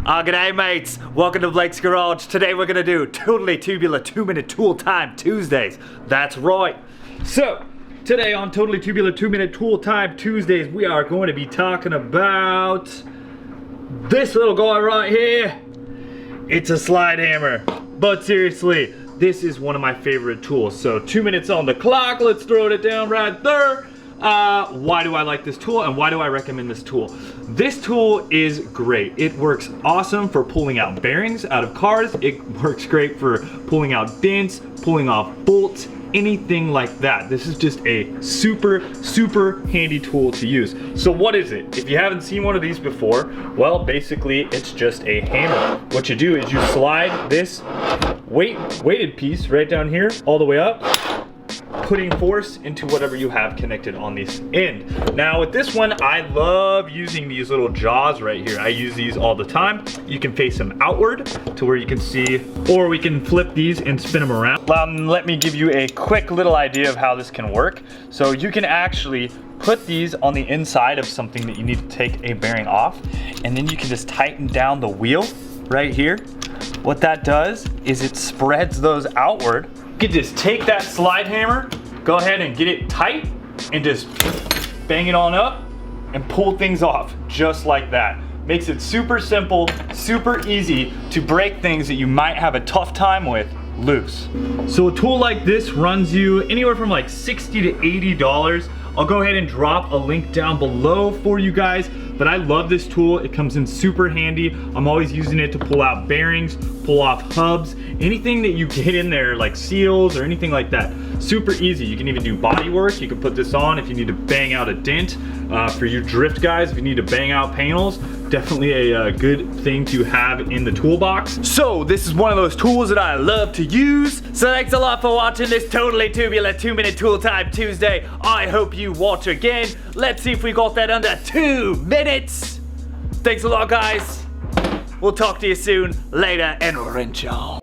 G'day mates, welcome to Blake's Garage. Today we're gonna do totally tubular 2-minute tool time Tuesdays. That's right. So, today on Totally Tubular 2-minute tool time Tuesdays, we are going to be talking about this little guy right here. It's a slide hammer, but seriously, this is one of my favorite tools. So 2 minutes on the clock, let's throw it down right there. Why do I like this tool and why do I recommend this tool? This tool is great. It works awesome for pulling out bearings out of cars. It works great for pulling out dents, pulling off bolts, anything like that. This is just a super handy tool to use. So what is it? If you haven't seen one of these before, well, basically it's just a hammer. What you do is you slide this weighted piece right down here all the way up, putting force into whatever you have connected on this end. Now with this one, I love using these little jaws right here. I use these all the time. You can face them outward to where you can see, or we can flip these and spin them around. Let me give you a quick little idea of how this can work. So you can actually put these on the inside of something that you need to take a bearing off, and then you can just tighten down the wheel right here. What that does is it spreads those outward. You can just take that slide hammer, go ahead and get it tight, and just bang it on up and pull things off just like that. Makes it super simple, super easy to break things that you might have a tough time with loose. So a tool like this runs you anywhere from like $60 to $80. I'll go ahead and drop a link down below for you guys, but I love this tool. It comes in super handy. I'm always using it to pull out bearings, pull off hubs, anything that you get in there like seals or anything like that. Super easy. You can even do body work. You can put this on if you need to bang out a dent. For you drift guys, if you need to bang out panels, definitely a good thing to have in the toolbox. So this is one of those tools that I love to use. So thanks a lot for watching this Totally Tubular 2-minute tool time Tuesday. I hope you watch again. Let's see if we got that under 2 minutes. Thanks a lot, guys. We'll talk to you soon. Later and wrench on.